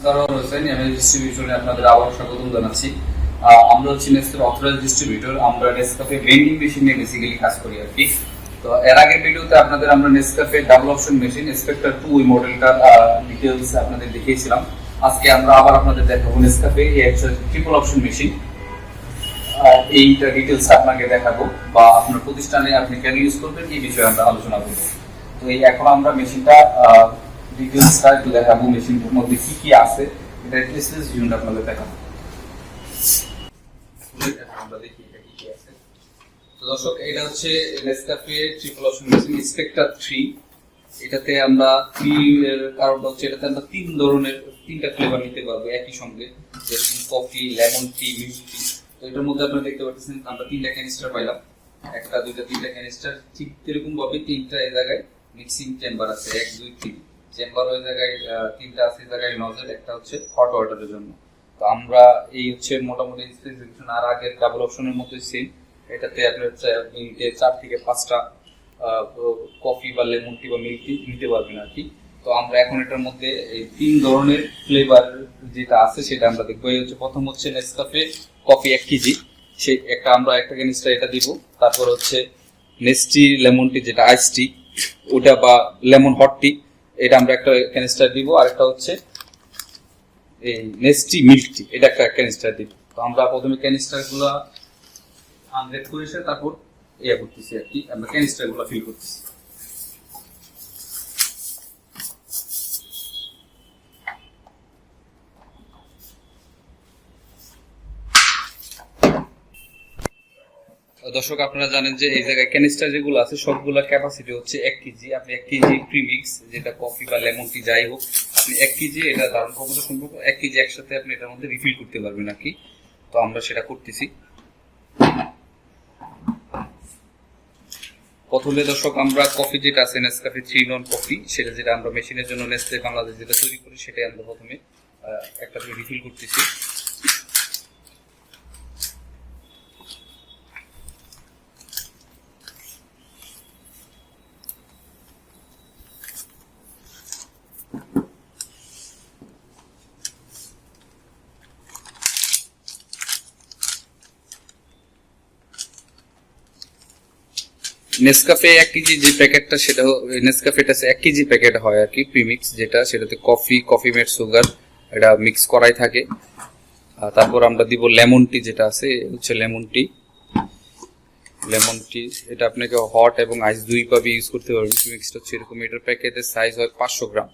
সারোয়ার হোসেন, আমি ডিস্ট্রিবিউশনে আপনাদের আবার স্বাগতম জানাচ্ছি। আমরা হচ্ছে নেসকাফে অথরাইজড ডিস্ট্রিবিউটর। আমরা নেসকাফে ভেন্ডিং মেশিন নিয়ে বেসিক্যালি কাজ করি আর কি। তো এর আগের ভিডিওতে আপনাদের আমরা Nescafe double option machine spectre 2 ওই মডেলটার ডিটেইলস আপনাদের দেখিয়েছিলাম। আজকে আমরা আবার আপনাদের দেখাবো নেসকাফে এই অ্যাকচুয়ালি ট্রিপল অপশন মেশিন। এইটা ডিটেইলস আপনাকে দেখাবো বা আপনার প্রতিষ্ঠানে আপনি কেন ইউজ করবেন এই বিষয়ে আমরা আলোচনা করব। তো এই এখন আমরা মেশিনটা ডিটেইলসটা একটু দেখাবো, মেশিনটার মধ্যে কি কি আছে এটা এক্সপ্রেস ভিউটা আপনাদের দেখাবো। আমরা দেখি এটা কি কি আছে। তো দর্শক, এটা হচ্ছে Nescafe triple option machine spectre 3। এটাতে আমরা 3 এর কারণটা হচ্ছে এটাতে আমরা তিনটা ফ্লেভার নিতে পারবো একই সঙ্গে, যেরকম কফি, লেমন টি, মিল্ক টি। তো এটার মধ্যে আপনারা দেখতে পাচ্ছেন আমরা 3টা ক্যানিস্টার পাইলাম, একটা দুইটা 3টা ক্যানিস্টার। ঠিক এরকম ভাবে 3টা এই জায়গায় মিক্সিং চেম্বার আছে, 1 2 3 চেম্বার ওই জায়গায় 3টা আছে, এই জায়গায় নজল, একটা হচ্ছে হট ওয়াটারের জন্য। তো আমরা এই হচ্ছে মোটামুটি স্পেসিফিকেশন আর আগের ডাবল অপশনের মতোই সেম। এটাতে আপনার মিনিটে 4 থেকে 5টা কফি বা লেমন টি বা মিল্ক টি নিতে পারবেন আর কি। তো আমরা এখন এটার মধ্যে এই 3 ধরনের ফ্লেভার যেটা আছে সেটা আমরা দেখবো। এই হচ্ছে প্রথম হচ্ছে নেসকাফে কফি 1 কেজি, সেই আমরা একটা ক্যানিস্টার এটা দিব। তারপর হচ্ছে নেস্টি লেমন টি যেটা আইস টি ওটা বা লেমন হট টি, এটা আমরা একটা ক্যানিস্টার দিব। আর একটা হচ্ছে এই নেস্টি মিল্ক টি, এটা একটা ক্যানিস্টার দিব। তো আমরা প্রথমে ক্যানিস্টার গুলা আনলোড করে এসে তারপর ইয়া করতেছি আর কি, আমরা ক্যানিস্টার গুলা ফিল করতেছি। দর্শক, আপনারা জানেন যে এই জায়গায় ক্যানিস্টার যেগুলো আছে সবগুলা ক্যাপাসিটি হচ্ছে 1 কেজি। আপনি 1 কেজি প্রিমিক্স যেটা কফি বা লেমন টি যাই হোক, আপনি 1 কেজি এটা ধারণ ক্ষমতা সম্পর্ক 1 কেজি একসাথে আপনি এটার মধ্যে রিফিল করতে পারবেন আর কি। তো আমরা সেটা করতেছি। প্রথমে দর্শক, আমরা কফি যেটা আছে নেসকাফে 3 নন কফি, সেটা যেটা আমরা মেশিনের জন্য নেসলে বাংলাদেশ যেটা তৈরি করি সেটাই আমরা প্রথমে একটা রিফিল করতেছি। নেসকাফে 1 কেজি যে প্যাকেটটা সেটা নেসকাফেটা 1 কেজি প্যাকেট হয় আর কি প্রিমিক্স যেটা, সেটাতে কফি মেড সুগার এটা মিক্স করাই থাকে। তারপর আমরা দিব লেমন টি যেটা আছে হচ্ছে লেমন টি এটা আপনাকে হট এবং আইস দুই ভাবে ইউজ করতে পারবেন। প্রিমিক্সটা হচ্ছে এরকম, এটার প্যাকেটের সাইজ হয় 500 গ্রাম।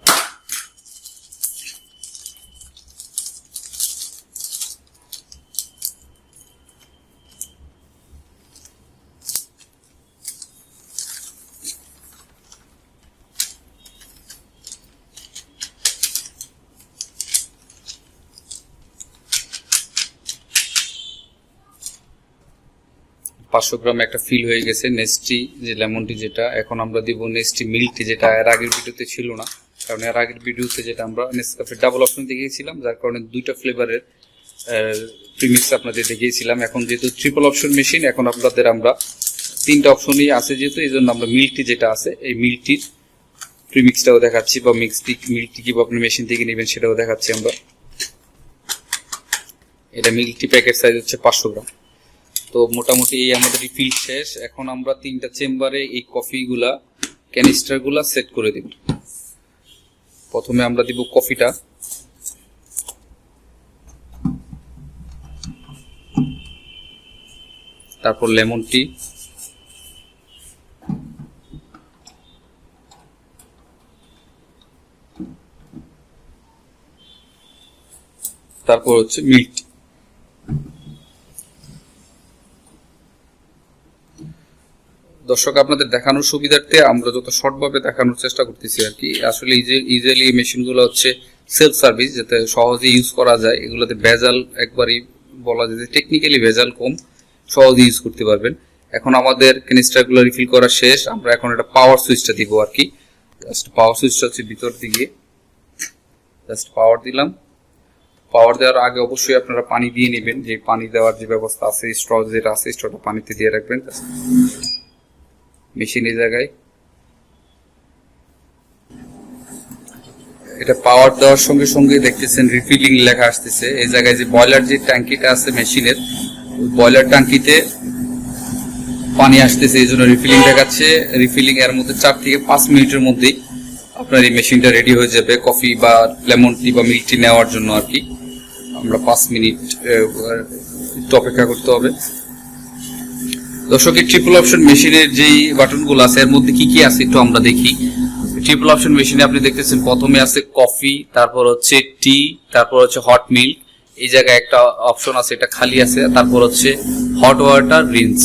গ্রাম একটা ফিল হয়ে গেছে নেস্টি যে লেমন টি যেটা। এখন আমরা দিব নেস্টি মিল্ক টি যেটা এর আগের ভিডিওতে ছিল না, কারণ এর আগের ভিডিওতে যেটা আমরা নেসকাফে ডাবল অপশন দেখিয়েছিলাম, যার কারণে 2টা ফ্লেভারের প্রিমিক্স আপনাদের দেখিয়েছিলাম। এখন যেহেতু ট্রিপল অপশন মেশিন, এখন আপনাদের আমরা 3টা অপশনই আছে যেহেতু, এই জন্য আমরা মিল্ক টি যেটা আছে এই মিল্ক টির প্রিমিক্সটাও দেখাচ্ছি, বা মিল্ক টি কিভাবে আপনি মেশিন থেকে নেবেন সেটাও দেখাচ্ছি আমরা। এটা মিল্ক টি প্যাকেট সাইজ হচ্ছে 500 গ্রাম। তো মোটামুটি এই আমাদের রিফিল শেষ। এখন আমরা 3টা চেম্বারে এই কফিগুলা ক্যানিস্টারগুলা সেট করে দেব। প্রথমে আমরা দিব কফিটা, তারপর লেমন টি, তারপর হচ্ছে মিল্ক টি। দর্শক, আপনাদের দেখানোর সুবিধার্থে আমরা যত শর্টভাবে দেখানোর চেষ্টা করতেছি আর কি। আসলে ইজিলি এই মেশিনগুলো হচ্ছে সেলফ সার্ভিস, যাতে সহজে ইউজ করা যায়। এগুলোতে ভেজাল একবারই বলা যায় যে টেকনিক্যালি ভেজাল কম, সহজে ইউজ করতে পারবেন। এখন আমাদের ক্যানিস্টারগুলো রিফিল করা শেষ। আমরা এখন একটা পাওয়ার সুইচটা দিব আর কি। জাস্ট পাওয়ার সুইচটা হচ্ছে ভিতর দিকে, জাস্ট পাওয়ার দিলাম। পাওয়ার দেওয়ার আগে অবশ্যই আপনারা পানি দিয়ে নেবেন, যে পানি দেওয়ার যে ব্যবস্থা আছে, স্ট্র যেটা আছে স্ট্রটা পানিতে দিয়ে রাখবেন মেশিনের জায়গায়। এটা পাওয়ার দেওয়ার সঙ্গে সঙ্গে দেখতেছেন রিফিলিং লেখা আসতেছে। এই জায়গায় যে বয়লার যে ট্যাঙ্কিটা আছে মেশিনের, বয়লার ট্যাঙ্কিতে পানি আসতেছে, এই জন্য রিফিলিং দেখাচ্ছে। রিফিলিং এর মধ্যে 4 থেকে 5 মিনিটের মধ্যেই আপনার এই মেশিনটা রেডি হয়ে যাবে কফি বা লেমন টি বা মিল্ক টি নেওয়ার জন্য আর কি। আমরা 5 মিনিট একটু অপেক্ষা করতে হবে। দর্শক, এই ট্রিপল অপশন মেশিনের যেই বাটনগুলো আছে এর মধ্যে কি কি আছে একটু আমরা দেখি। ট্রিপল অপশন মেশিনে আপনি দেখতেছেন প্রথমে আছে কফি, তারপর হচ্ছে টি, তারপর হচ্ছে হট মিল্ক। এই জায়গায় একটা অপশন আছে, এটা খালি আছে। তারপর হচ্ছে হট ওয়াটার রিন্স।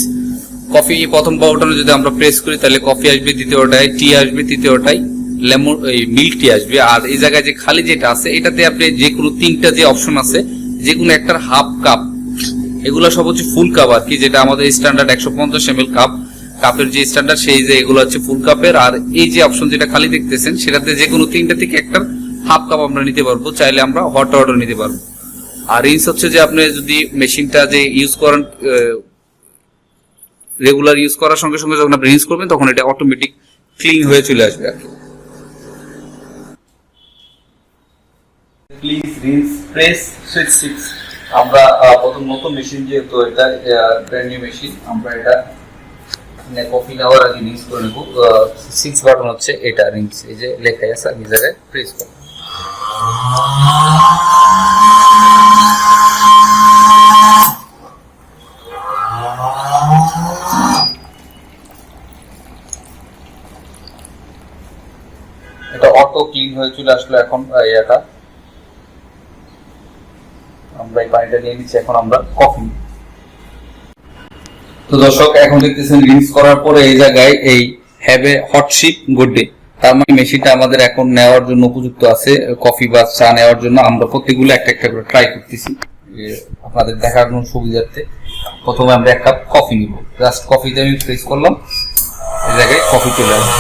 কফি প্রথম বাটনে যদি আমরা প্রেস করি তাহলে কফি আসবে, দ্বিতীয়টায় টি আসবে, তৃতীয়টায় লেমন এই মিল্ক টি আসবে। আর এই জায়গায় যে খালি যেটা আছে এটাতে আপনি যে কোনো 3টা যে অপশন আছে যে কোনো একটার হাফ কাপ, এগুলো সব হচ্ছে ফুল কাপ আর কি, যেটা আমাদের স্ট্যান্ডার্ড 150 ml কাপের যে স্ট্যান্ডার্ড সেই যে এগুলো হচ্ছে ফুল কাপের। আর এই যে অপশন যেটা খালি দেখতেছেন সেটাতে যে কোনো 3টা থেকে একটার হাফ কাপ আমরা নিতে পারবো, চাইলে আমরা হট ওয়াটার নিতে পারবো। আর রিন্স হচ্ছে যে আপনি যদি মেশিনটা যে ইউজ করেন রেগুলার ইউজ করার সঙ্গে সঙ্গে যখন আপনি রিন্স করবেন তখন এটা অটোমেটিক ক্লিন হয়ে চলে আসবে আর কি। Please rinse press switch 6। আমরা প্রথম নতুন মেশিন যেহেতু এটা ব্র্যান্ড নিউ মেশিন, আমরা এটা কফি নেওয়ার আগে রিন্স করে নেব। 6 বাটন হচ্ছে এটা রিন্স, এই যে লেখা আছে এই জায়গায় প্রেস করব। এটা অটো ক্লিন হয়ে চলে আসলো। এখন এটা আমরা এই পানিটা নিয়ে নিচ্ছি, এখন আমরা কফি। তো দর্শক, এখন দেখতেছেন রিন্স করার পরে এই জায়গায় এই have a hot ship good day, তার মানে মেশিনটা আমাদের এখন নেওয়ার জন্য উপযুক্ত আছে কফি বা চা নেওয়ার জন্য। আমরা প্রত্যেকগুলো একটা একটা করে ট্রাই করতেছি আপনাদের দেখানোর সুবিধার্থে। প্রথমে আমরা 1 কাপ কফি নিব। জাস্ট কফিতে আমি প্রেস করলাম, এই জায়গায় কফি চলে আসবে।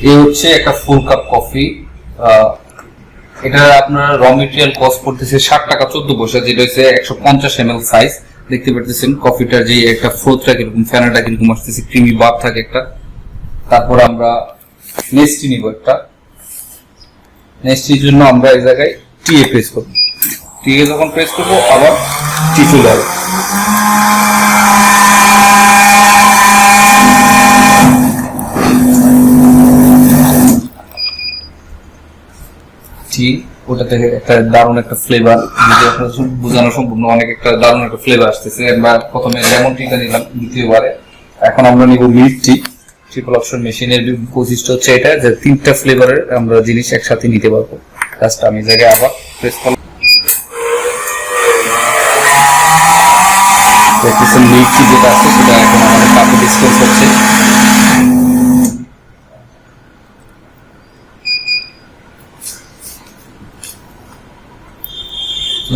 এই হচ্ছে একটা ফুল কাপ কফি। এটা আপনার র মেটেরিয়াল কস্ট পড়তেছে 60 টাকা 14 পয়সা, যেটা হচ্ছে 150 ml সাইজ। দেখতে পাচ্ছেন কফিটার যে একটা ফ্লোটা কিরকম, ফ্যানাটা কিরকম আসতেছে, ক্রিমি ভাব থাকে একটা। তারপর আমরা নেস্টি নিব একটা। নেস্টির জন্য আমরা এই জায়গায় টি এ প্রেস করব। টি এ যখন প্রেস করব আবার টি চলে আসবে। ওটা থেকে একটা দারুণ একটা ফ্লেভার, যদি আপনার বোঝানো সম্পূর্ণ অনেক একটা দারুণ একটা ফ্লেভার আসতেছে। আমরা প্রথমে লেমন টিটা নিলাম, দ্বিতীয়বারে এখন আমরা নিব মিল্ক টি। ট্রিপল অপশন মেশিনের বৈশিষ্ট্য হচ্ছে এটা যে 3টা ফ্লেভারের আমরা জিনিস একসাথে নিতে পারবো। জাস্ট আমি জায়গায় আবার প্রেস করলাম, মিল্ক টি যেটা আছে সেটা এখন আমাদের কাপে ডিসপেন্স হচ্ছে।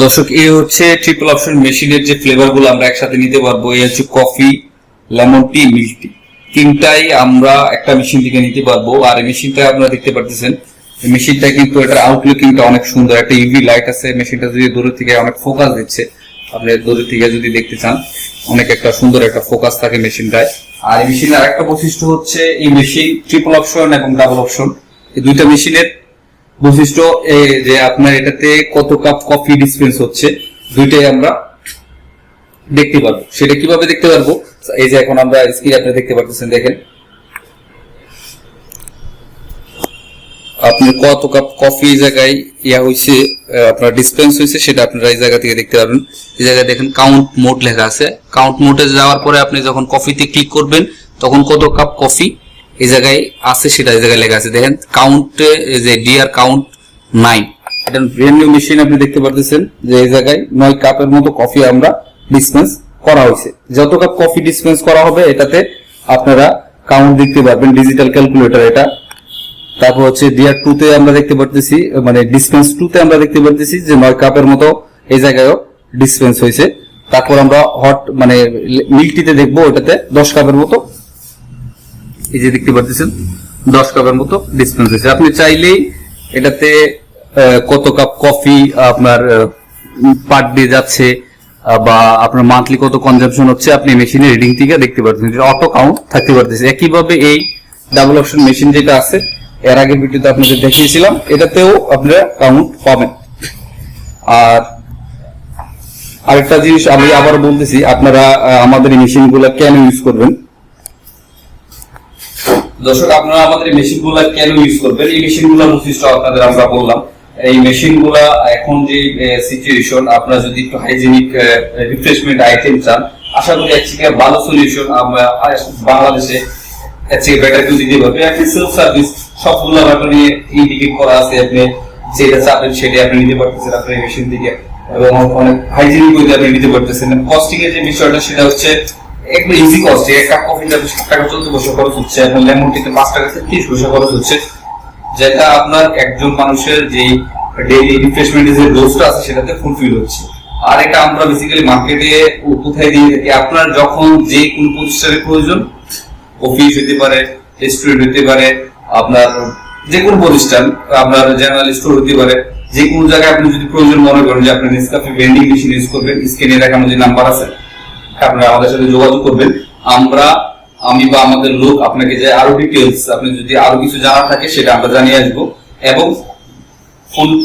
দর্শক, এই হচ্ছে ট্রিপল অপশন মেশিনের যে ফ্লেভার গুলো আমরা একসাথে নিতে পারবো। এই হচ্ছে coffee, lemon tea, milk tea, 3টাই আমরা একটা মেশিন থেকে নিতে পারবো। আর এই মেশিনটা আপনারা দেখতে পাচ্ছেন, এই মেশিনটা কিন্তু এটার আউটলুকিংটা অনেক সুন্দর। একটা ইউভি লাইট আছে, মেশিনটা যদি দূর থেকে অনেক ফোকাস দিচ্ছে, আপনি দূর থেকে যদি দেখতে চান অনেক একটা সুন্দর একটা ফোকাস থাকে মেশিনটায়। আর এই মেশিনের আরেকটা বৈশিষ্ট্য হচ্ছে এই মেশিন ট্রিপল অপশন এবং ডাবল অপশন এই দুইটা মেশিনের বৈশিষ্ট্য যে আপনার এটাতে কত কাপ কফি ডিসপেন্স হচ্ছে দুইটাই আমরা দেখতে পারবো। সেটা কিভাবে দেখতে পারবো, এই যে এখন আমরা স্ক্রিনে আপনি দেখতে পাচ্ছেন, দেখেন আপনি কত কাপ কফি জায়গায় ইয়া হয়েছে আপনার ডিসপেন্স হয়েছে সেটা আপনারা এই জায়গা থেকে দেখতে পারবেন। এই জায়গায় দেখেন কাউন্ট মোড লেখা আছে। কাউন্ট মোডে যাওয়ার পরে আপনি যখন কফিতে ক্লিক করবেন তখন কত কাপ কফি এই জায়গায় আছে সেটা এই জায়গায় লেখা আছে। দেখেন কাউন্টে যে ডিআর কাউন্ট 9, এটা ব্র্যান্ড নিউ মেশিন। আপনি দেখতে পাচ্ছেন যে এই জায়গায় 9 কাপের মতো কফি আমরা ডিসপেন্স করা হয়েছে। যত কাপ কফি ডিসপেন্স করা হবে এটাতে আপনারা কাউন্ট দেখতে পারবেন, ডিজিটাল ক্যালকুলেটর এটা। তারপর হচ্ছে ডিআর 2 তে আমরা দেখতে পাচ্ছি, মানে ডিসপেন্স 2 তে আমরা দেখতে পাচ্ছি যে 9 কাপের মতো এই জায়গায়ও ডিসপেন্স হয়েছে। তারপর আমরা হট মানে মিল্ক টিতে দেখবো, ওটাতে 10 কাপের মতো, এই যে দেখতে পাচ্ছেন 10 কাপের মতো ডিসপেন্স হয়েছে। আপনি চাইলেই এটাতে কত কাপ কফি আপনার পার ডে যাচ্ছে বা আপনার মান্থলি কত কনজাম্পশন হচ্ছে আপনি মেশিনের রিডিং থেকে দেখতে পাচ্ছেন, অটো কাউন্ট থাকতে পারতেছে। একইভাবে এই ডাবল অপশন মেশিন যেটা আছে এর আগে ভিডিওতে আপনাদের দেখিয়েছিলাম, এটাতেও আপনারা কাউন্ট পাবেন। আর আরেকটা জিনিস আমি আবার বলতেছি, আপনারা আমাদের এই মেশিনগুলো কেন ইউজ করবেন। দর্শক, আপনারা আমাদের মেশিনগুলো কেন ইউজ করবেন, এই মেশিনগুলোর বৈশিষ্ট্য আপনাদের আমরা বললাম। এই মেশিনগুলা এখন যে সিচুয়েশন, আপনারা যদি একটু হাইজেনিক রিফ্রেশমেন্ট আইটেম চান, আশা করি এর থেকে ভালো সলিউশন আমরা বাংলাদেশে এর থেকে বেটার কেউ দিতে পারবে। আপনি সেলফ সার্ভিস সবগুলো আপনি ইন্ডিকেট করা আছে, আপনি যেটা চাবেন সেটা আপনি নিতে পারতেছেন আপনার এই মেশিন থেকে, এবং অনেক হাইজেনিক ওয়েতে আপনি নিতে পারতেছেন। কস্টিং এর যে বিষয়টা সেটা হচ্ছে একদম ইজি কস্ট। এক কাপ কফিতে 7 টাকা 14 পয়সা খরচ হচ্ছে, এখন লেমন টিতে 5 টাকা 30 পয়সা খরচ হচ্ছে, যেটা আপনার একজন মানুষের যে ডেইলি রিফ্রেশমেন্টের যে ডোজটা আছে সেটাতে ফুলফিল হচ্ছে। আর এটা আমরা বেসিক্যালি মার্কেটে কোথায় দিয়ে থাকি, আপনার যখন যে কোনো প্রতিষ্ঠানের প্রয়োজন, অফিস হতে পারে, রেস্টুরেন্ট হতে পারে, আপনার যে কোনো প্রতিষ্ঠান, আপনার জেনারেল স্টোর হতে পারে, যে কোনো জায়গায় আপনি যদি প্রয়োজন মনে করেন যে আপনি নেসকাফে ভেন্ডিং মেশিন ইউজ করবেন, স্ক্রিনে দেখানো যে নাম্বার আছে আপনারা আমাদের সাথে যোগাযোগ করবেন। আমি বা আমাদের লোক আপনাকে যে আরো ডিটেলস, আপনি যদি আরো কিছু জানার থাকে সেটা আমরা জানিয়ে আসবো, এবং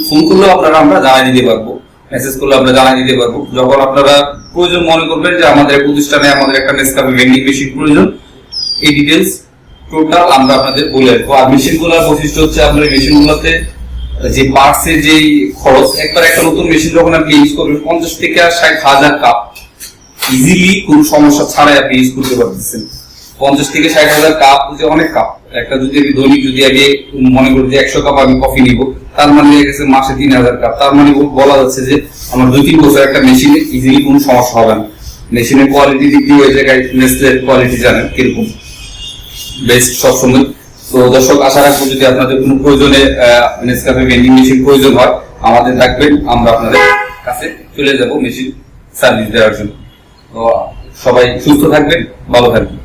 ফোন করলেও আপনারা আমরা জানিয়ে দিতে পারবো, মেসেজ করলে আমরা জানিয়ে দিতে পারবো। যখন আপনারা প্রয়োজন মনে করবেন যে আমাদের প্রতিষ্ঠানে আমাদের একটা নেসকাফে ভেন্ডিং মেশিন প্রয়োজন, এই ডিটেলস টোটাল আমরা আপনাদের বলে রাখবো। আর মেশিনগুলোর বৈশিষ্ট্য হচ্ছে আপনার মেশিনগুলোতে যে পার্টসের যে খরচ, একবার একটা নতুন মেশিন যখন আপনি ইউজ করবেন 50 থেকে 60,000 কাপ ইজিলি কোন সমস্যা ছাড়াই আপনি ইউজ করতে পারতেছেন। 50 থেকে 60,000 কাপ হচ্ছে অনেক কাপ। একটা যদি আমি দৈনিক যদি আগে মনে করি যে 100 কাপ আমি কফি নিব, তার মানে হয়ে গেছে মাসে 3,000 কাপ। তার মানে বলা যাচ্ছে যে আমার 2-3 বছর একটা মেশিনে ইজিলি কোনো সমস্যা হবে না। মেশিনের কোয়ালিটি দিক দিয়ে ওই জায়গায় নেসলের কোয়ালিটি জানেন কিরকম, বেস্ট সবসময়। তো দর্শক, আশা রাখবো যদি আপনাদের কোনো প্রয়োজনে নেসকাফে ভেন্ডিং মেশিন প্রয়োজন হয় আমাদের ডাকবেন, আমরা আপনাদের কাছে চলে যাব মেশিন সার্ভিস দেওয়ার জন্য। তো সবাই সুস্থ থাকবেন, ভালো থাকবেন।